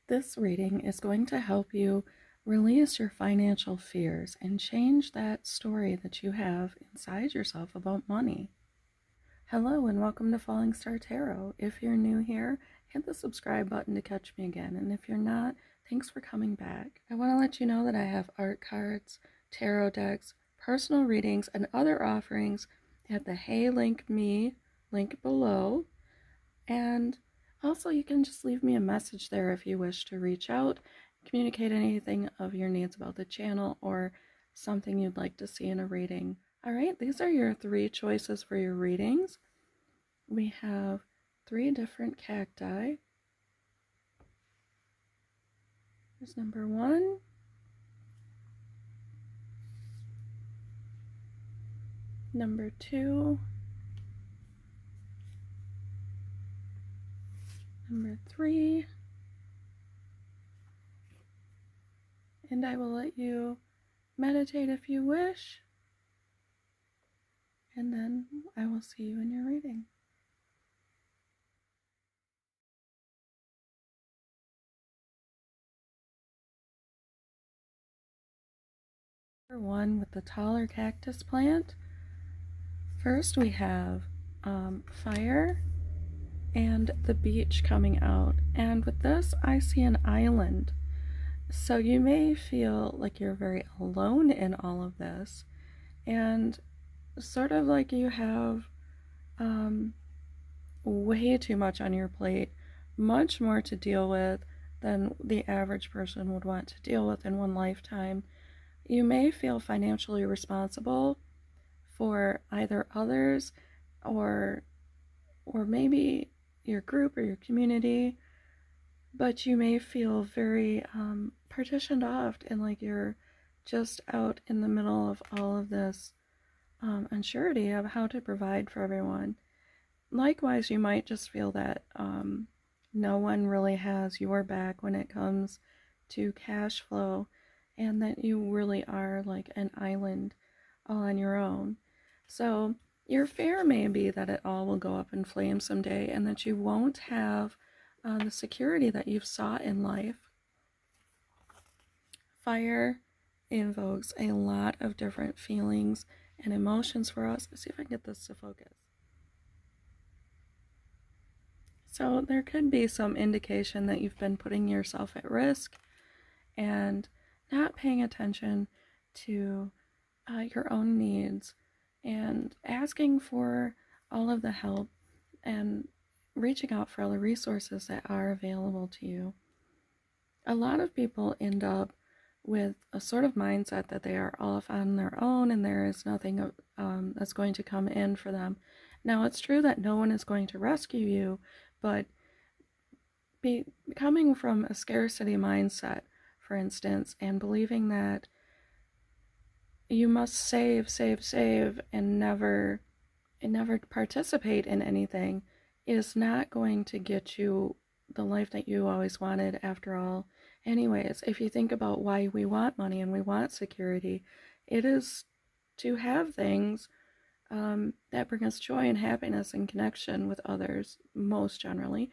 This reading is going to help you release your financial fears and change that story that you have inside yourself about money. Hello and welcome to Falling Star Tarot. If you're new here, hit the subscribe button to catch me again. And if you're not, thanks for coming back. I want to let you know that I have art cards, tarot decks, personal readings, and other offerings at the Hey Link Me link below. And also, you can just leave me a message there if you wish to reach out, communicate anything of your needs about the channel or something you'd like to see in a reading. All right, these are your 3 choices for your readings. We have 3 different cacti. Here's number 1. Number 2. Number 3. And I will let you meditate if you wish. And then I will see you in your reading. Number 1 with the taller cactus plant. First we have fire and the beach coming out. And with this, I see an island. So you may feel like you're very alone in all of this. And sort of like you have way too much on your plate, much more to deal with than the average person would want to deal with in one lifetime. You may feel financially responsible for either others or maybe your group or your community, but you may feel very partitioned off and like you're just out in the middle of all of this unsurety of how to provide for everyone. Likewise, you might just feel that no one really has your back when it comes to cash flow, and that you really are like an island all on your own. So your fear may be that it all will go up in flames someday and that you won't have the security that you've sought in life. Fire invokes a lot of different feelings and emotions for us. Let's see if I can get this to focus. So there could be some indication that you've been putting yourself at risk and not paying attention to your own needs and asking for all of the help and reaching out for all the resources that are available to you. A lot of people end up with a sort of mindset that they are off on their own and there is nothing that's going to come in for them. Now, it's true that no one is going to rescue you, but coming from a scarcity mindset, for instance, and believing that you must save and never participate in anything is not going to get you the life that you always wanted after all. Anyways, if you think about why we want money and we want security, it is to have things that bring us joy and happiness and connection with others, most generally.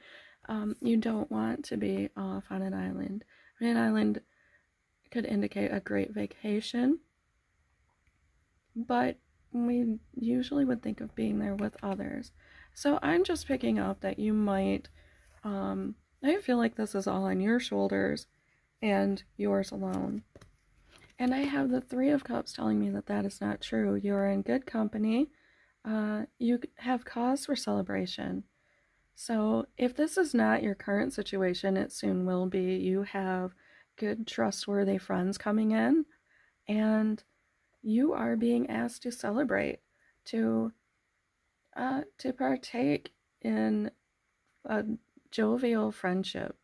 You don't want to be off on an island. An island could indicate a great vacation, but we usually would think of being there with others. So I'm just picking up that you might, I feel like this is all on your shoulders and yours alone. And I have the 3 of Cups telling me that that is not true. You're in good company. You have cause for celebration. So if this is not your current situation, it soon will be. You have good, trustworthy friends coming in, and you are being asked to celebrate, to partake in a jovial friendship.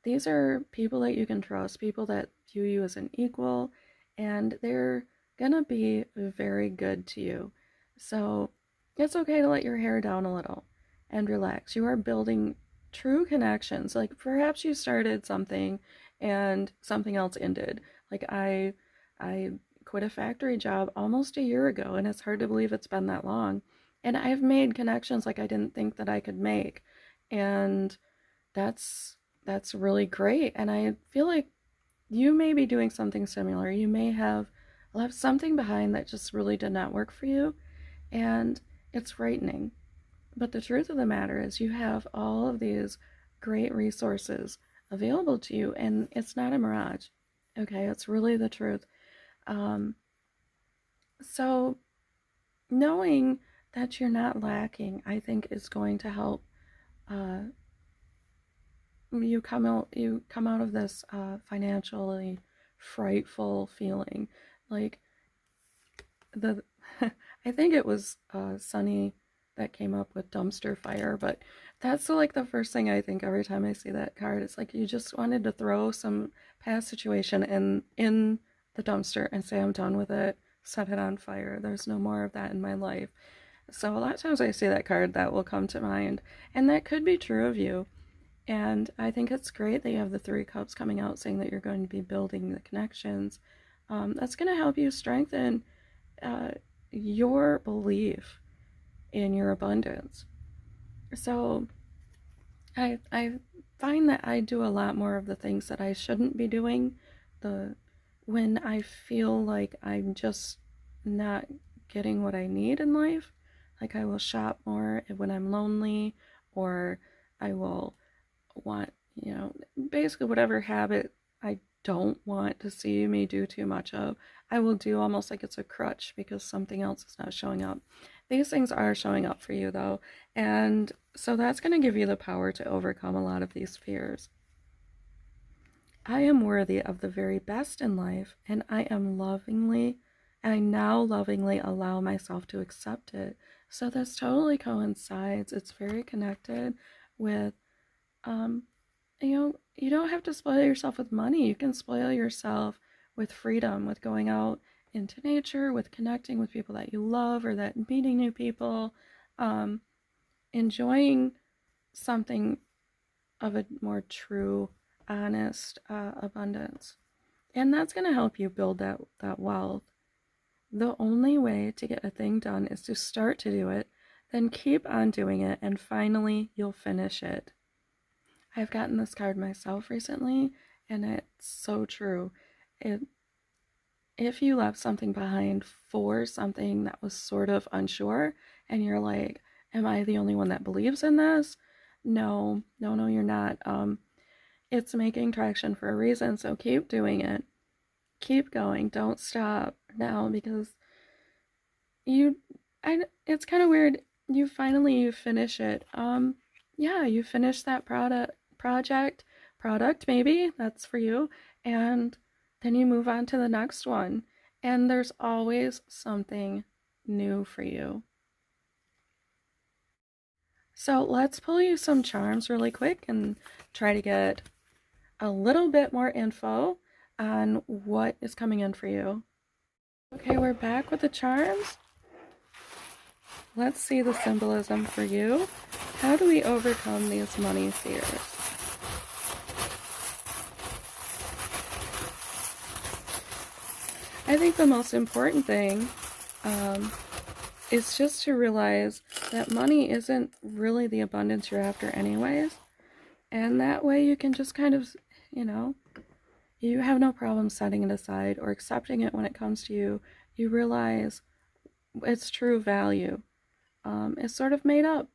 These are people that you can trust, people that view you as an equal, and they're gonna be very good to you. So it's okay to let your hair down a little and relax. You are building true connections. Like perhaps you started something and something else ended. Like I quit a factory job almost a year ago, and it's hard to believe it's been that long. And I've made connections like I didn't think that I could make. And that's that's really great. And I feel like you may be doing something similar. You may have left something behind that just really did not work for you, and it's frightening. But the truth of the matter is, you have all of these great resources available to you, and it's not a mirage. Okay, it's really the truth. Um, so, knowing that you're not lacking, I think, is going to help uh, you come out of this financially frightful feeling. Like the I think it was Sunny that came up with dumpster fire, but that's like the first thing I think every time I see that card. It's like you just wanted to throw some past situation in the dumpster and say, I'm done with it, set it on fire. There's no more of that in my life. So a lot of times I see that card, that will come to mind, and that could be true of you. And I think it's great that you have the Three Cups coming out saying that you're going to be building the connections. That's going to help you strengthen uh, your belief in your abundance. So I find that I do a lot more of the things that I shouldn't be doing. The When I feel like I'm just not getting what I need in life, like I will shop more when I'm lonely, or I will want, basically whatever habit I don't want to see me do too much of, I will do almost like it's a crutch because something else is not showing up. These things are showing up for you though, and so that's going to give you the power to overcome a lot of these fears. I am worthy of the very best in life, and I now lovingly allow myself to accept it. So this totally coincides. It's very connected with um, you don't have to spoil yourself with money. You can spoil yourself with freedom, with going out into nature, with connecting with people that you love, or that meeting new people, um, enjoying something of a more true, honest abundance. And that's going to help you build that wealth. The only way to get a thing done is to start to do it, then keep on doing it, and finally you'll finish it. I've gotten this card myself recently, and it's so true. It, if you left something behind for something that was sort of unsure, and you're like, am I the only one that believes in this? No, no, no, you're not. It's making traction for a reason, so keep doing it. Keep going. Don't stop now, because you, it's kind of weird. You finish it. Yeah, you finish that product maybe that's for you, and then you move on to the next one, and there's always something new for you. So let's pull you some charms really quick and try to get a little bit more info on what is coming in for you. Okay, we're back with the charms. Let's see the symbolism for you. How do we overcome these money fears? I think the most important thing is just to realize that money isn't really the abundance you're after anyways. And that way you can just kind of, you have no problem setting it aside or accepting it when it comes to you. You realize its true value. It's sort of made up.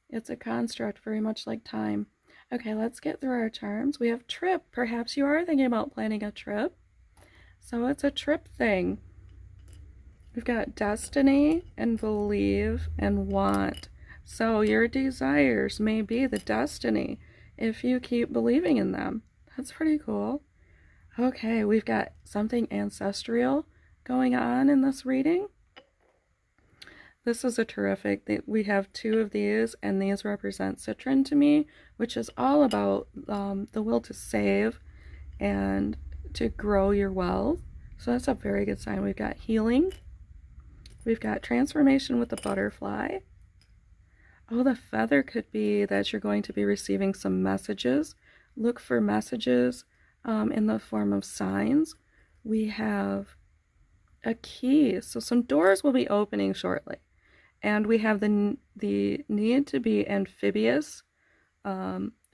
It's a construct, very much like time. Okay, let's get through our charms. We have trip. Perhaps you are thinking about planning a trip. So it's a trip thing. We've got destiny and believe and want. So your desires may be the destiny if you keep believing in them. That's pretty cool. Okay, we've got something ancestral going on in this reading. This is a terrific, we have two of these, and these represent Citron to me, which is all about the will to save and to grow your wealth. So that's a very good sign. We've got healing. We've got transformation with the butterfly. Oh, the feather could be that you're going to be receiving some messages. Look for messages in the form of signs. We have a key. So some doors will be opening shortly. And we have the need to be amphibious,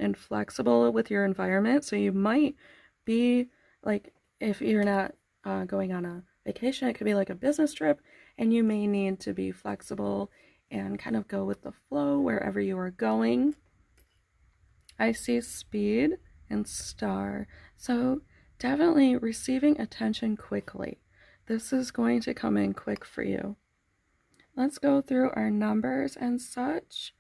and flexible with your environment. So you might be like, if you're not going on a vacation, it could be like a business trip, and you may need to be flexible and kind of go with the flow wherever you are going. I see speed and star. So definitely receiving attention quickly. This is going to come in quick for you. Let's go through our numbers and such.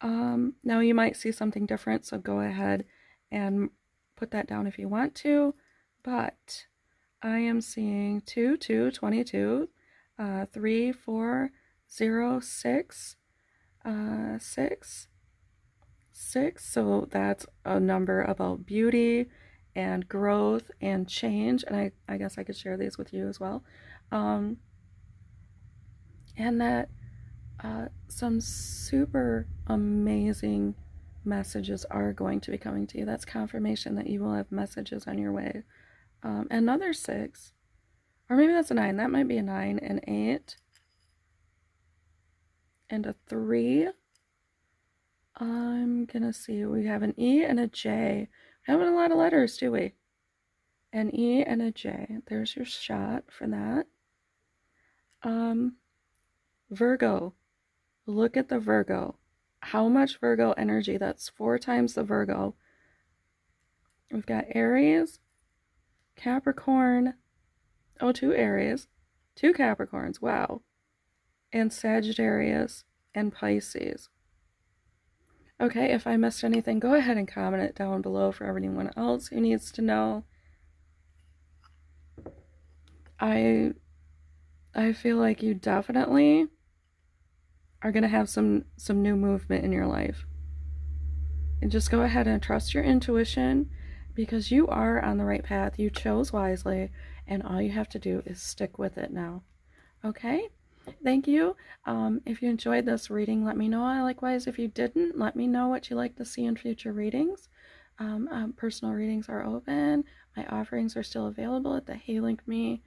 Now you might see something different, so go ahead and put that down if you want to. But I am seeing 2, 2, 22, 3, 4, 0, 6, 6, 6. So that's a number about beauty and growth and change. And I guess I could share these with you as well. And that some super amazing messages are going to be coming to you. That's confirmation that you will have messages on your way. Another 6, or maybe that's a 9. That might be a 9, an 8, and a 3. I'm gonna see. We have an E and a J. We have a lot of letters, do we? An E and a J. There's your shot for that. Virgo. Look at the Virgo. How much Virgo energy? That's 4 times the Virgo. We've got Aries, Capricorn. Oh, 2 Aries, 2 Capricorns. Wow. And Sagittarius and Pisces. Okay, if I missed anything, go ahead and comment it down below for anyone else who needs to know. I feel like you definitely are going to have some new movement in your life. And just go ahead and trust your intuition, because you are on the right path. You chose wisely, and all you have to do is stick with it now. Okay? Thank you. If you enjoyed this reading, let me know. Likewise, if you didn't, let me know what you'd like to see in future readings. Personal readings are open. My offerings are still available at the Hey Link Me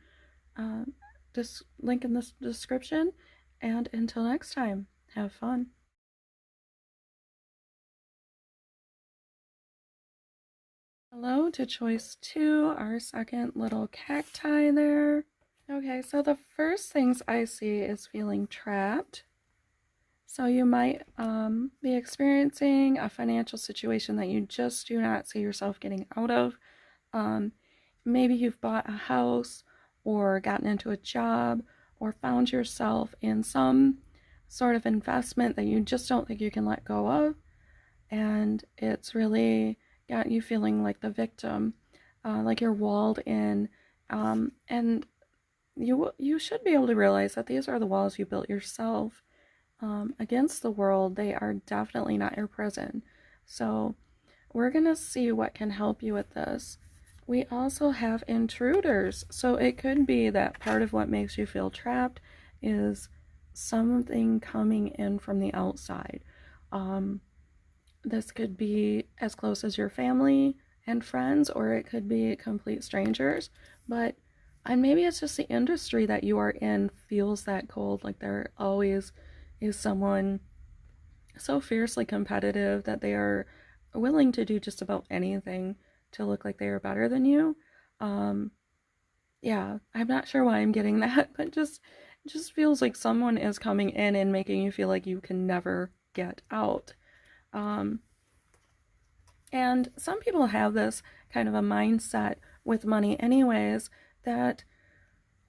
link in the description. And until next time, have fun. Hello to choice 2, our second little cacti there. Okay, so the first things I see is feeling trapped. So you might be experiencing a financial situation that you just do not see yourself getting out of. Maybe you've bought a house or gotten into a job or found yourself in some sort of investment that you just don't think you can let go of. And it's really got you feeling like the victim, like you're walled in. And you should be able to realize that these are the walls you built yourself against the world. They are definitely not your prison. So we're going to see what can help you with this. We also have intruders. So it could be that part of what makes you feel trapped is something coming in from the outside. This could be as close as your family and friends, or it could be complete strangers. And maybe it's just the industry that you are in feels that cold, like there always is someone so fiercely competitive that they are willing to do just about anything to look like they are better than you. Yeah, I'm not sure why I'm getting that, but it just feels like someone is coming in and making you feel like you can never get out. And some people have this kind of a mindset with money anyways, that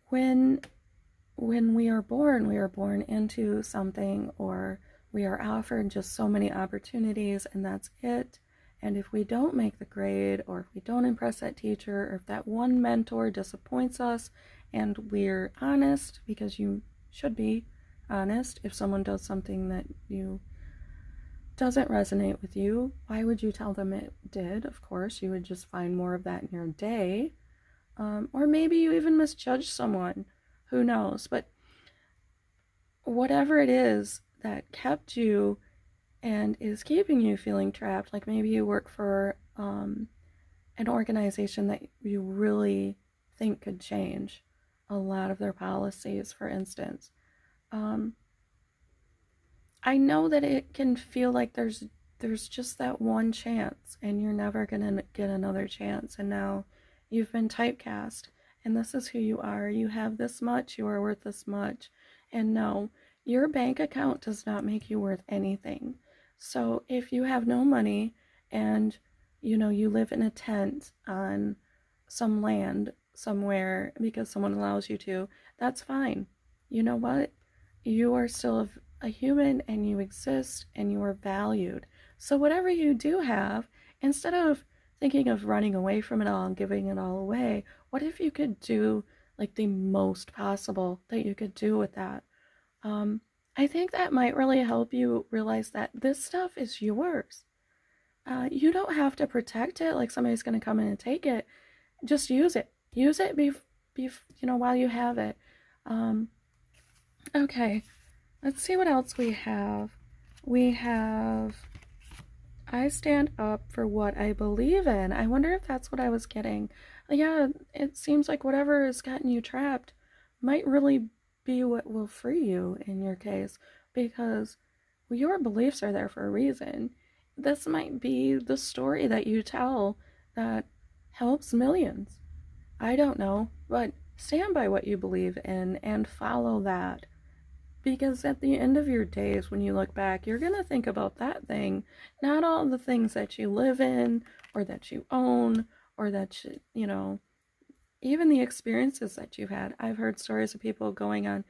when we are born into something, or we are offered just so many opportunities and that's it. And if we don't make the grade, or if we don't impress that teacher, or if that one mentor disappoints us, and we're honest, because you should be honest, if someone does something that doesn't resonate with you, why would you tell them it did? Of course, you would just find more of that in your day. Or maybe you even misjudge someone. Who knows? But whatever it is that kept you and is keeping you feeling trapped, like maybe you work for an organization that you really think could change a lot of their policies, for instance. I know that it can feel like there's there's just that one chance, and you're never going to get another chance. And now you've been typecast, and this is who you are. You have this much, you are worth this much. And no, your bank account does not make you worth anything. So if you have no money and you live in a tent on some land somewhere because someone allows you to, that's fine. You know what? You are still a human, and you exist, and you are valued. So whatever you do have, instead of thinking of running away from it all and giving it all away, what if you could do like the most possible that you could do with that? Um, I think that might really help you realize that this stuff is yours. You don't have to protect it like somebody's going to come in and take it. Just use it. Use it while you have it. Um, okay, let's see what else we have. We have I stand up for what I believe in. I wonder if that's what I was getting. Yeah, it seems like whatever has gotten you trapped might really be what will free you in your case, because your beliefs are there for a reason. This might be the story that you tell that helps millions. I don't know, but stand by what you believe in and follow that. Because at the end of your days, when you look back, you're going to think about that thing, not all the things that you live in or that you own or that, even the experiences that you've had. I've heard stories of people going on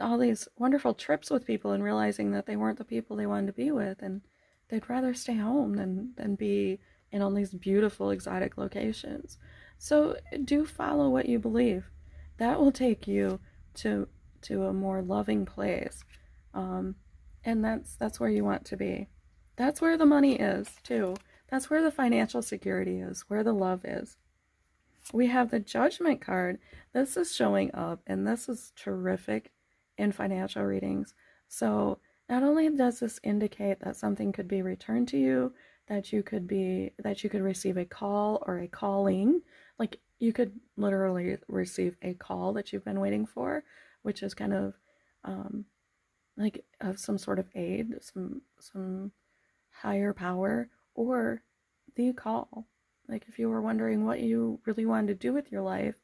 all these wonderful trips with people and realizing that they weren't the people they wanted to be with, and they'd rather stay home than be in all these beautiful exotic locations. So do follow what you believe. That will take you to a more loving place, and that's where you want to be. That's where the money is too. That's where the financial security is, where the love is. We have the Judgment card. This is showing up, and this is terrific in financial readings. So not only does this indicate that something could be returned to you, that you could receive a call or a calling, like you could literally receive a call that you've been waiting for, which is kind of like of some sort of aid, some higher power, or the call. Like if you were wondering what you really wanted to do with your life,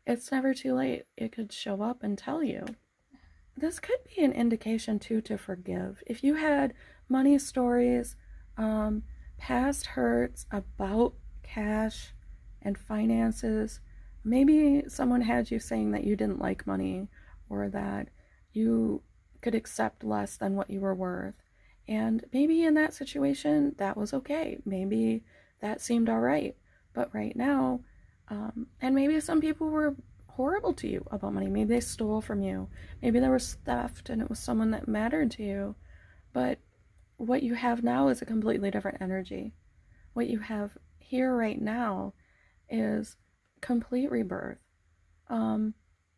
it's never too late. It could show up and tell you. This could be an indication too to forgive. If you had money stories, past hurts about cash and finances, maybe someone had you saying that you didn't like money, or that you could accept less than what you were worth. And maybe in that situation, that was okay. Maybe that seemed all right. But right now, and maybe some people were horrible to you about money. Maybe they stole from you. Maybe there was theft and it was someone that mattered to you. But what you have now is a completely different energy. What you have here right now is complete rebirth,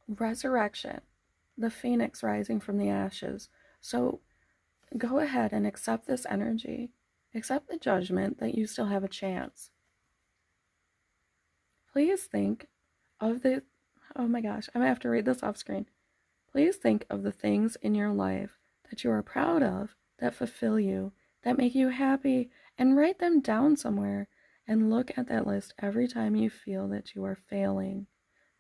resurrection, the phoenix rising from the ashes. So go ahead and accept this energy. Accept the judgment that you still have a chance. Please think of the, oh my gosh, I'm going to have to read this off screen. Please think of the things in your life that you are proud of, that fulfill you, that make you happy, and write them down somewhere, and look at that list every time you feel that you are failing.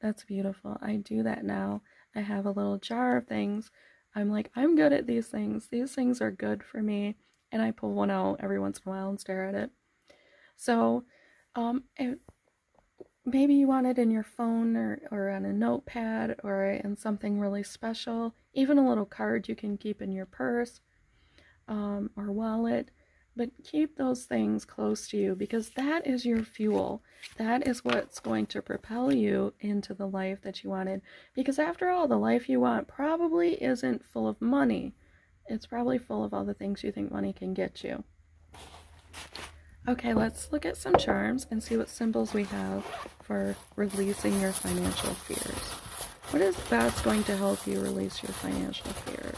That's beautiful. I do that now. I have a little jar of things. I'm like, I'm good at these things. These things are good for me. And I pull one out every once in a while and stare at it. So, maybe you want it in your phone or on a notepad or in something really special. Even a little card you can keep in your purse or wallet. But keep those things close to you, because that is your fuel. That is what's going to propel you into the life that you wanted. Because after all, the life you want probably isn't full of money. It's probably full of all the things you think money can get you. Okay, let's look at some charms and see what symbols we have for releasing your financial fears. What is that's going to help you release your financial fears?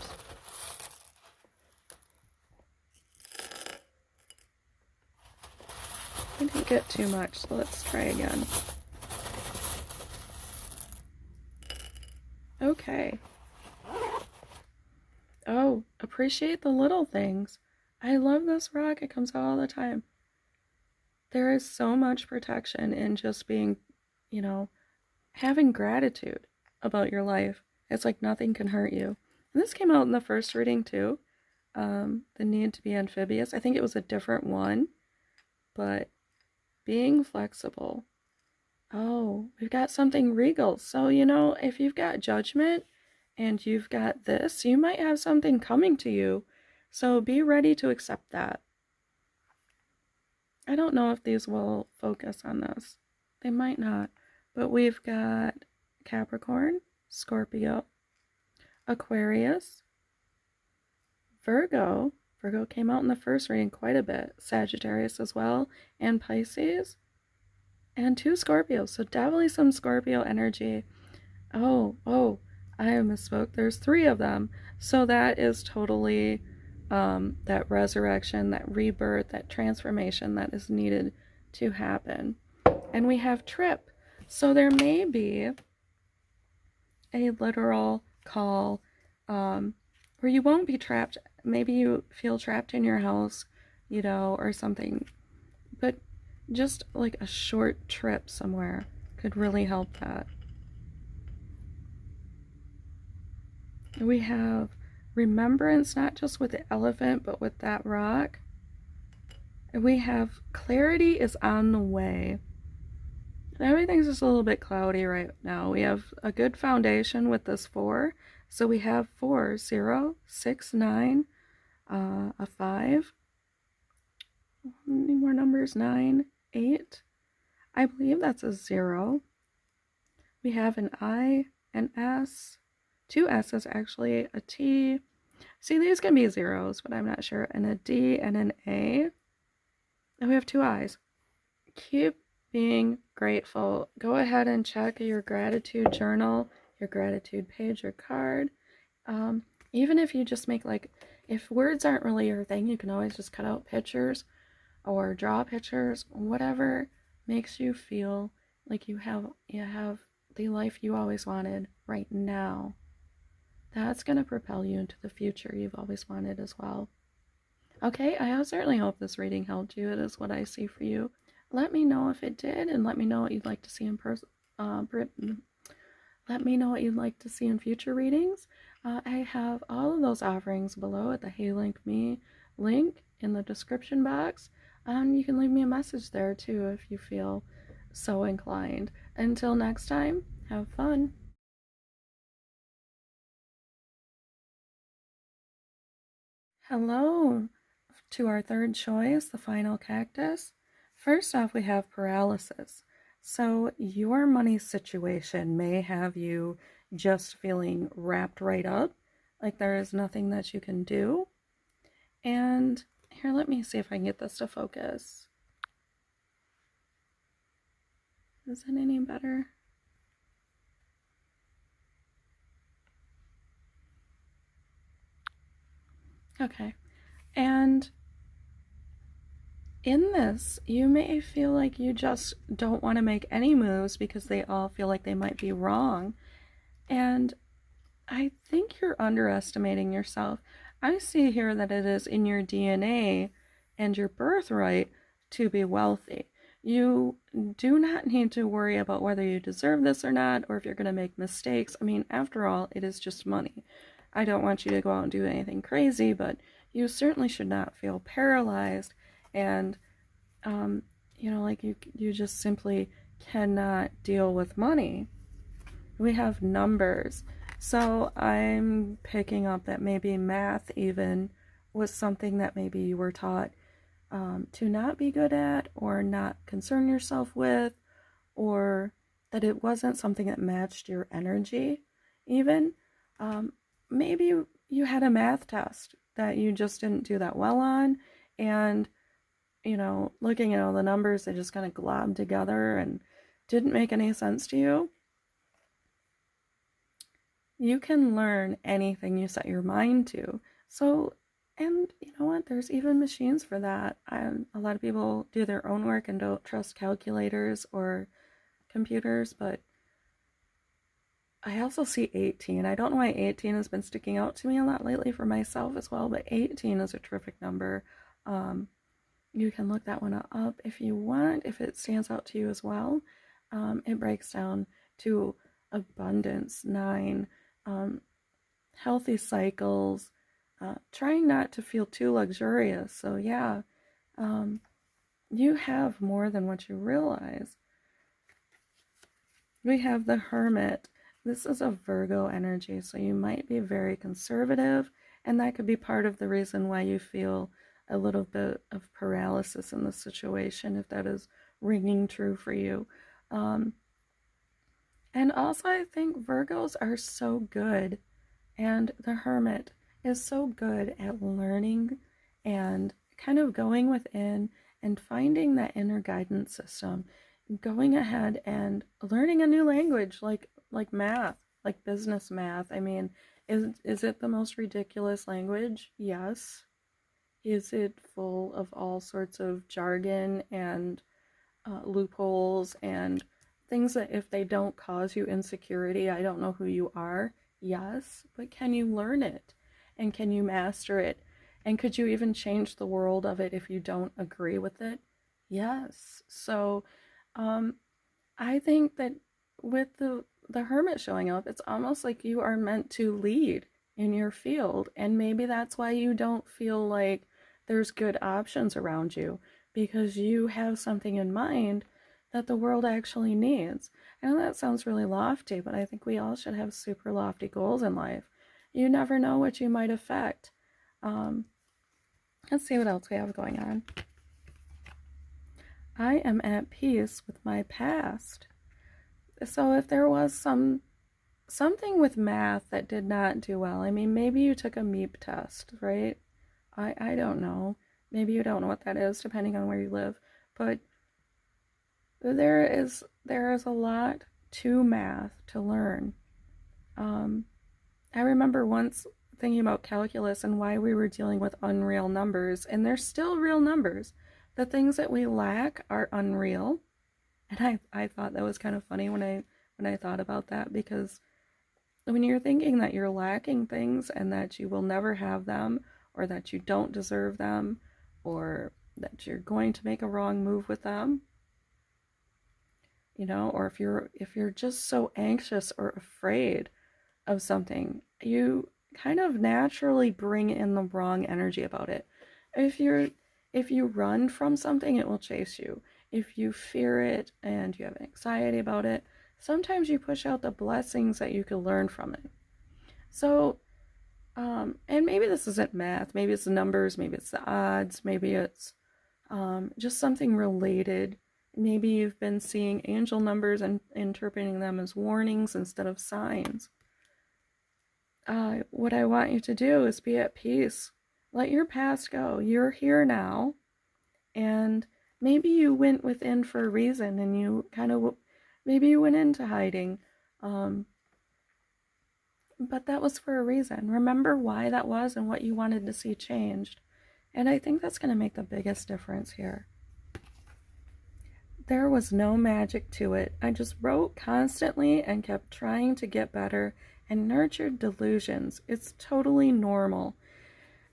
I didn't get too much, so let's try again. Okay. Oh, appreciate the little things. I love this rock. It comes out all the time. There is so much protection in just being, you know, having gratitude about your life. It's like nothing can hurt you. And this came out in the first reading too. The need to be amphibious. I think it was a different one, but being flexible. Oh, we've got something regal. So, if you've got judgment and you've got this, you might have something coming to you. So be ready to accept that. I don't know if these will focus on this. They might not. But we've got Capricorn, Scorpio, Aquarius, Virgo. Virgo came out in the first reading quite a bit. Sagittarius as well, and Pisces, and 2 Scorpios. So definitely some Scorpio energy. Oh, I misspoke. There's 3 of them. So that is totally that resurrection, that rebirth, that transformation that is needed to happen. And we have trip. So there may be a literal call where you won't be trapped. Maybe you feel trapped in your house, or something. But just like a short trip somewhere could really help that. We have remembrance, not just with the elephant, but with that rock. And we have clarity is on the way. Everything's just a little bit cloudy right now. We have a good foundation with this 4. So we have 4, 0, 6, 9, a 5. Any more numbers? 9, 8. I believe that's a 0. We have an I, an S, 2 S's actually, a T. See, these can be zeros, but I'm not sure. And a D and an A. And we have 2 I's. Keep being grateful. Go ahead and check your gratitude journal, your gratitude page or card. Even if you just make if words aren't really your thing, you can always just cut out pictures or draw pictures, whatever makes you feel like you have the life you always wanted right now. That's going to propel you into the future you've always wanted as well. Okay, I certainly hope this reading helped you. It is what I see for you. Let me know if it did, and let me know what you'd like to see in let me know what you'd like to see in future readings. I have all of those offerings below at the Hey Link Me link in the description box. You can leave me a message there too if you feel so inclined. Until next time, have fun. Hello to our third choice, the final cactus. First off, we have paralysis. So your money situation may have you just feeling wrapped right up, like there is nothing that you can do. And here, let me see if I can get this to focus. Is it any better? Okay. And in this, you may feel like you just don't want to make any moves because they all feel like they might be wrong. And I think you're underestimating yourself. I see here that it is in your DNA and your birthright to be wealthy. You do not need to worry about whether you deserve this or not, or if you're going to make mistakes. I mean, after all, it is just money. I don't want you to go out and do anything crazy, but you certainly should not feel paralyzed and, like you just simply cannot deal with money. We have numbers. So I'm picking up that maybe math even was something that maybe you were taught to not be good at or not concern yourself with, or that it wasn't something that matched your energy even. Maybe you had a math test that you just didn't do that well on, and looking at all the numbers, they just kind of globbed together and didn't make any sense to you. You can learn anything you set your mind to. So, and you know what? There's even machines for that. A lot of people do their own work and don't trust calculators or computers, but I also see 18. I don't know why 18 has been sticking out to me a lot lately for myself as well, but 18 is a terrific number. Um, you can look that one up if you want, if it stands out to you as well. It breaks down to abundance, 9, um, healthy cycles, trying not to feel too luxurious. So, yeah, um, you have more than what you realize. We have the Hermit. This is a Virgo energy, so you might be very conservative, and that could be part of the reason why you feel a little bit of paralysis in the situation, if that is ringing true for you. Um, and also, I think Virgos are so good, and the Hermit is so good at learning and kind of going within and finding that inner guidance system, going ahead and learning a new language like math, like business math. I mean, is it the most ridiculous language? Yes. Is it full of all sorts of jargon and loopholes and things that if they don't cause you insecurity, I don't know who you are? Yes, but can you learn it? And can you master it? And could you even change the world of it if you don't agree with it? Yes. So, um, I think that with the hermit showing up, it's almost like you are meant to lead in your field, and maybe that's why you don't feel like there's good options around you, because you have something in mind that the world actually needs. I know that sounds really lofty, but I think we all should have super lofty goals in life. You never know what you might affect. Um, let's see what else we have going on. I am at peace with my past. So if there was something with math that did not do well, I mean, maybe you took a MEP test, right? I don't know. Maybe you don't know what that is, depending on where you live. But there is a lot to math to learn. I remember once thinking about calculus and why we were dealing with unreal numbers, and they're still real numbers. The things that we lack are unreal, and I thought that was kind of funny when I thought about that, because when you're thinking that you're lacking things and that you will never have them, or that you don't deserve them, or that you're going to make a wrong move with them, or if you're just so anxious or afraid of something, you kind of naturally bring in the wrong energy about it. If you run from something, it will chase you. If you fear it and you have anxiety about it, sometimes you push out the blessings that you could learn from it. So, and maybe this isn't math, maybe it's the numbers, maybe it's the odds, maybe it's just something related. Maybe you've been seeing angel numbers and interpreting them as warnings instead of signs. What I want you to do is be at peace. Let your past go. You're here now, and maybe you went within for a reason, and maybe you went into hiding, but that was for a reason. Remember why that was and what you wanted to see changed. And I think that's going to make the biggest difference here. There was no magic to it. I just wrote constantly and kept trying to get better and nurtured delusions. It's totally normal.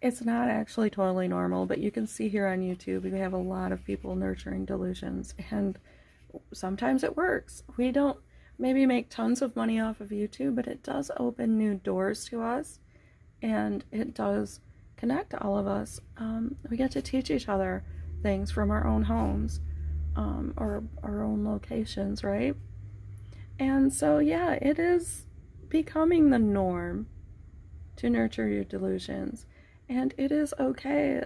It's not actually totally normal, but you can see here on YouTube, we have a lot of people nurturing delusions, and sometimes it works. We don't maybe make tons of money off of YouTube, but it does open new doors to us, and it does connect all of us. We get to teach each other things from our own homes, or our own locations, right? And so, yeah, it is becoming the norm to nurture your delusions, and it is okay.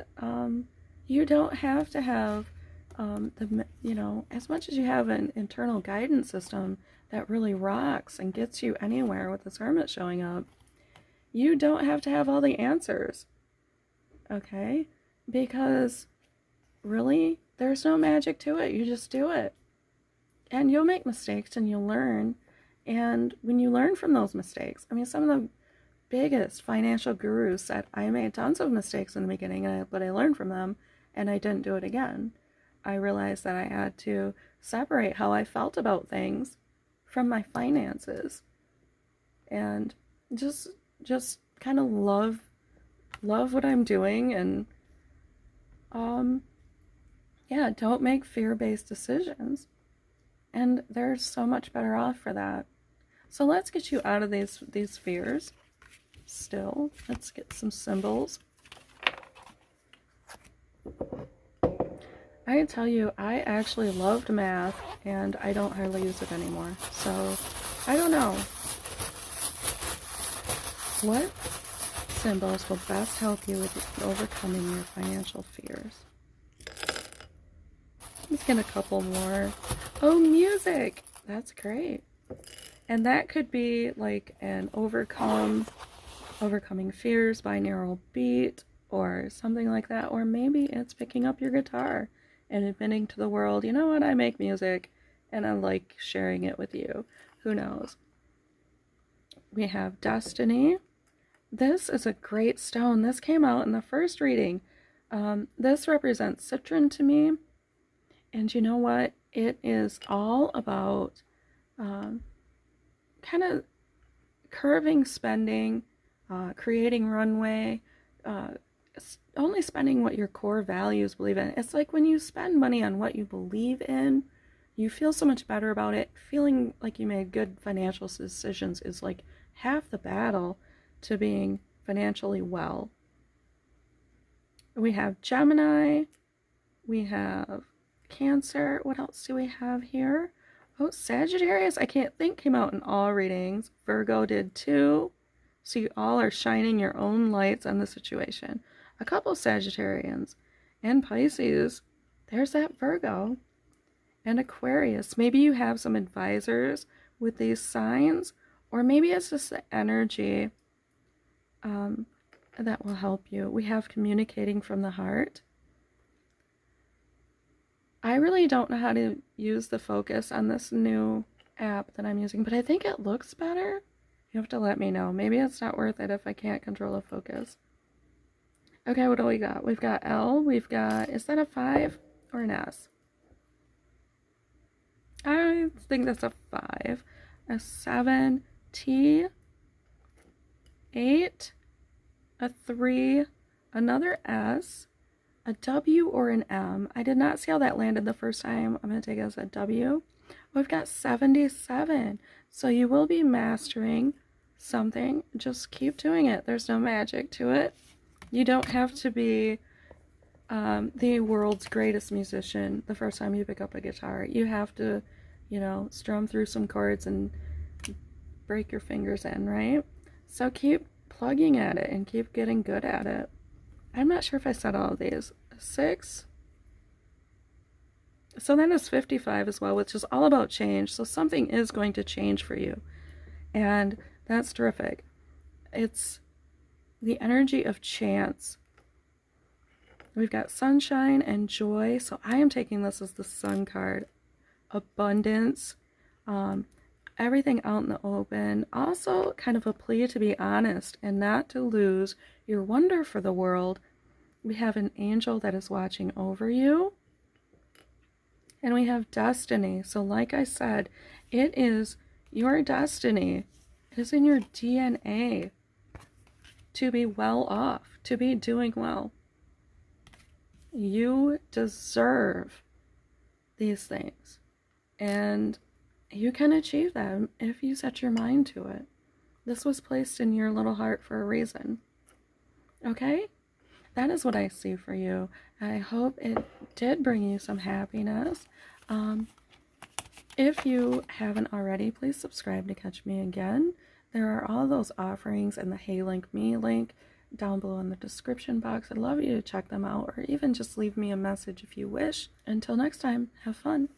You don't have to have as much as you have an internal guidance system that really rocks and gets you anywhere with this hermit showing up. You don't have to have all the answers, okay? Because really, there's no magic to it. You just do it. And you'll make mistakes and you'll learn. And when you learn from those mistakes, I mean, some of the biggest financial gurus said, I made tons of mistakes in the beginning, but I learned from them and I didn't do it again. I realized that I had to separate how I felt about things from my finances. and just kind of love what I'm doing, and yeah, don't make fear-based decisions. And they're so much better off for that. So let's get you out of these fears. Still, let's get some symbols. I tell you, I actually loved math, and I don't hardly use it anymore. So, I don't know. What symbols will best help you with overcoming your financial fears? Let's get a couple more. Oh, music! That's great. And that could be like an overcoming fears binaural beat or something like that. Or maybe it's picking up your guitar and admitting to the world, you know what, I make music and I like sharing it with you. Who knows? We have Destiny. This is a great stone. This came out in the first reading. This represents Citron to me. And you know what? It is all about kind of curving spending, creating runway, only spending what your core values believe in. It's like when you spend money on what you believe in, you feel so much better about it. Feeling like you made good financial decisions is like half the battle to being financially well. We have Gemini. We have Cancer. What else do we have here? Oh, Sagittarius, I can't think, came out in all readings. Virgo did too. So you all are shining your own lights on the situation. A couple Sagittarians. And Pisces. There's that Virgo. And Aquarius. Maybe you have some advisors with these signs. Or maybe it's just the energy that will help you. We have communicating from the heart. I really don't know how to use the focus on this new app that I'm using, but I think it looks better. You have to let me know. Maybe it's not worth it if I can't control the focus. Okay, what do we got? We've got L. We've got, is that a 5 or an S? I think that's a 5. A 7. T. 8. A 3. Another S. A W or an M. I did not see how that landed the first time. I'm going to take it as a W. We've got 77. So you will be mastering something. Just keep doing it. There's no magic to it. You don't have to be the world's greatest musician the first time you pick up a guitar. You have to, strum through some chords and break your fingers in, right? So keep plugging at it and keep getting good at it. I'm not sure if I said all of these. 6. So then it's 55 as well, which is all about change. So something is going to change for you. And that's terrific. It's the energy of chance. We've got sunshine and joy. So I am taking this as the sun card. Abundance. Everything out in the open. Also kind of a plea to be honest and not to lose your wonder for the world. We have an angel that is watching over you. And we have destiny. So like I said, it is your destiny. It is in your DNA to be well off, to be doing well. You deserve these things. And you can achieve them if you set your mind to it. This was placed in your little heart for a reason. Okay? That is what I see for you. I hope it did bring you some happiness. If you haven't already, please subscribe to catch me again. There are all those offerings and the Hey Link Me link down below in the description box. I'd love you to check them out or even just leave me a message if you wish. Until next time, have fun.